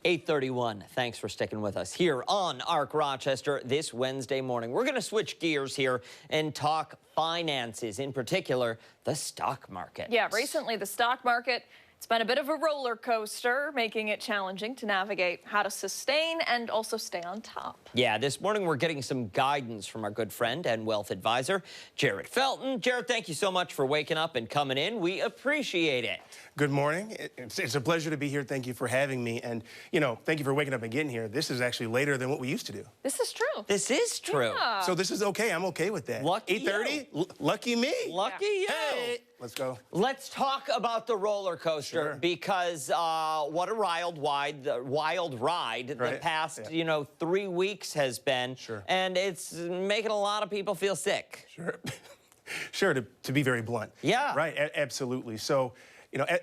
8:31. Thanks for sticking with us here on ARC Rochester this Wednesday morning. We're going to switch gears here and talk finances, in particular, the stock market. Yeah, recently the stock market, it's been a bit of a roller coaster, making it challenging to navigate how to sustain and also stay on top. Yeah, this morning we're getting some guidance from our good friend and wealth advisor, Jared Felton. Jared, thank you so much for waking up and coming in. We appreciate it. Good morning. It's a pleasure to be here. Thank you for having me. And, you know, thank you for waking up and getting here. This is actually later than what we used to do. This is true. This is true. Yeah. So this is okay. I'm okay with that. Lucky 8:30? Lucky me. Lucky you. Hey, let's go. Let's talk about the roller coaster, Sure. because what a wild ride the Right. past, Yeah. 3 weeks has been. Sure. And it's making a lot of people feel sick. Sure. Sure, to be very blunt. Yeah. Right, absolutely. So,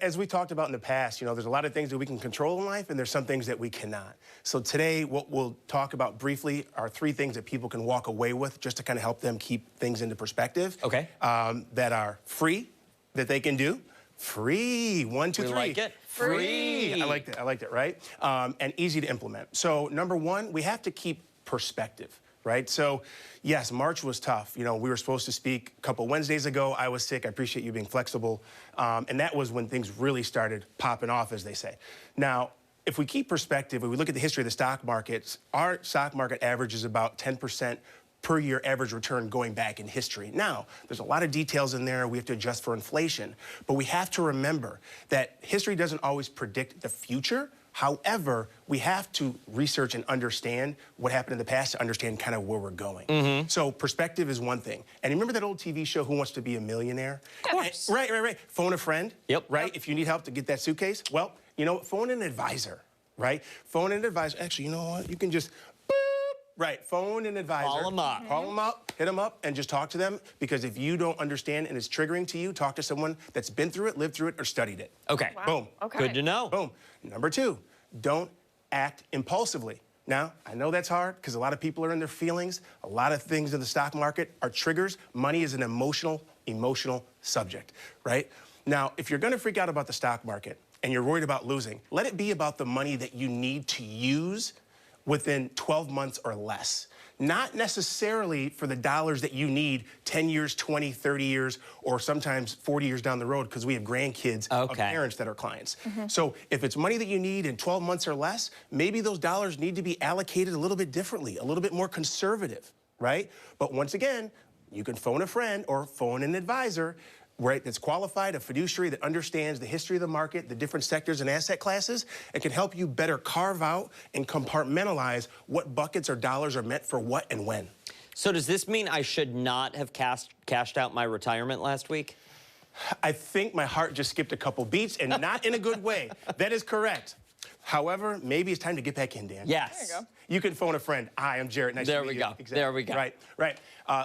as we talked about in the past, there's a lot of things that we can control in life, and there's some things that we cannot. So today, what we'll talk about briefly are 3 things that people can walk away with just to kind of help them keep things into perspective. Okay. That are free, that they can do. Free. 1, 2, 3. We like it. Free. I liked it, right? And easy to implement. So number 1, we have to keep perspective. Right? So, yes, March was tough. We were supposed to speak a couple Wednesdays ago. I was sick. I appreciate you being flexible. And that was when things really started popping off, as they say. Now, if we keep perspective, if we look at the history of the stock markets, our stock market averages about 10% per year average return going back in history. Now, there's a lot of details in there. We have to adjust for inflation. But we have to remember that history doesn't always predict the future. However, we have to research and understand what happened in the past to understand kind of where we're going. So perspective is one thing. And remember that old TV show, Who Wants to Be a Millionaire? Of course. Right. Phone a friend. Yep. Right? If you need help to get that suitcase, well, phone an advisor, right? Phone an advisor. Actually, you know what? You can just right, phone an advisor. Call them up. Call them up, hit them up, and just talk to them. Because if you don't understand and it's triggering to you, talk to someone that's been through it, lived through it, or studied it. Okay. Wow. Boom. Okay. Good to know. Boom. Number 2, don't act impulsively. Now, I know that's hard because a lot of people are in their feelings. A lot of things in the stock market are triggers. Money is an emotional subject, right? Now, if you're going to freak out about the stock market and you're worried about losing, let it be about the money that you need to use within 12 months or less. Not necessarily for the dollars that you need 10 years, 20, 30 years, or sometimes 40 years down the road, because we have grandkids of parents that are clients. So if it's money that you need in 12 months or less, maybe those dollars need to be allocated a little bit differently, a little bit more conservative, right? But once again, you can phone a friend or phone an advisor, right, that's qualified, a fiduciary that understands the history of the market, the different sectors and asset classes, and can help you better carve out and compartmentalize what buckets or dollars are meant for what and when. So does this mean I should not have cashed out my retirement last week? I think my heart just skipped a couple beats, and not in a good way. That is correct. However, maybe it's time to get back in, Dan. Yes. There you go. You can phone a friend. Hi, I'm Jared. Nice to meet you. Exactly. There we go. Right.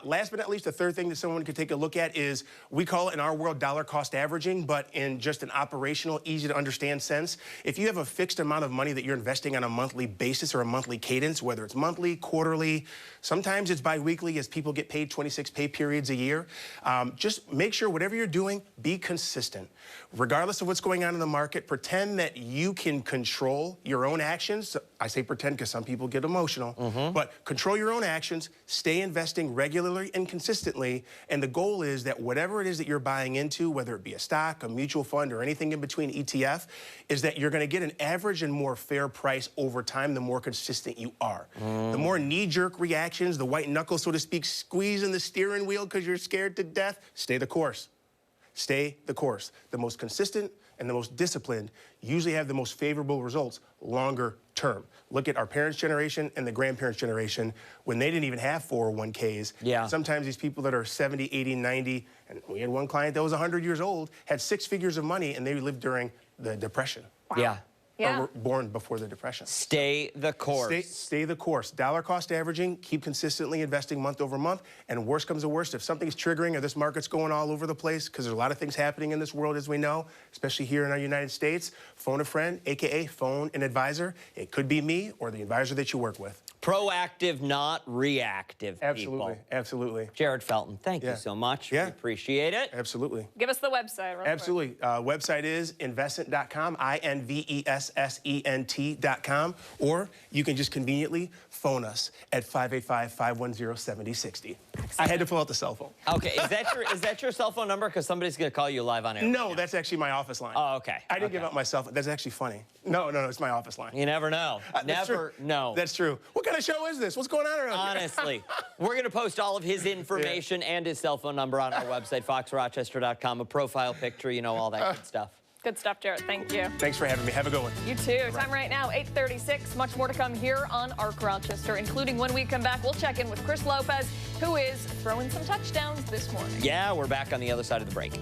Last but not least, the third thing that someone could take a look at is, we call it in our world dollar cost averaging, but in just an operational, easy to understand sense. If you have a fixed amount of money that you're investing on a monthly basis or a monthly cadence, whether it's monthly, quarterly, sometimes it's biweekly as people get paid 26 pay periods a year, just make sure whatever you're doing, be consistent. Regardless of what's going on in the market, pretend that you can control your own actions. I say pretend because some people get emotional, but control your own actions, stay investing regularly and consistently, and the goal is that whatever it is that you're buying into, whether it be a stock, a mutual fund, or anything in between ETF, is that you're going to get an average and more fair price over time the more consistent you are. The more knee-jerk reactions, the white knuckles, so to speak, squeezing the steering wheel because you're scared to death, stay the course. Stay the course. The most consistent and the most disciplined usually have the most favorable results longer term. Look at our parents' generation and the grandparents' generation when they didn't even have 401ks. Yeah. Sometimes these people that are 70, 80, 90, and we had one client that was 100 years old, had 6 figures of money, and they lived during the Depression. Wow. Yeah. Yeah. Or were born before the Depression. Stay the course. Stay the course. Dollar cost averaging, keep consistently investing month over month, and worst comes to worst, if something's triggering or this market's going all over the place, because there's a lot of things happening in this world, as we know, especially here in our United States, phone a friend, AKA phone an advisor. It could be me or the advisor that you work with. Proactive, not reactive Absolutely, people. absolutely. Jared Felton, thank you so much. Yeah. We appreciate it. Absolutely. Give us the website. Real Absolutely. Website is investment.com, invessent.com, or you can just conveniently phone us at 585-510-7060. I had to pull out the cell phone. Okay, is that your cell phone number? Because somebody's going to call you live on air. No, that's actually my office line. Oh, okay. I didn't give out my cell phone. That's actually funny. No, it's my office line. You never know. Never know. That's true. What kind of show is this? What's going on around here? Honestly, we're going to post all of his information and his cell phone number on our website, foxrochester.com, a profile picture, you know, all that good stuff. Good stuff, Jared. Thank you. Thanks for having me. Have a good one. You too. Time right now, 8:36. Much more to come here on Arc Rochester, including when we come back, we'll check in with Chris Lopez, who is throwing some touchdowns this morning. Yeah, we're back on the other side of the break.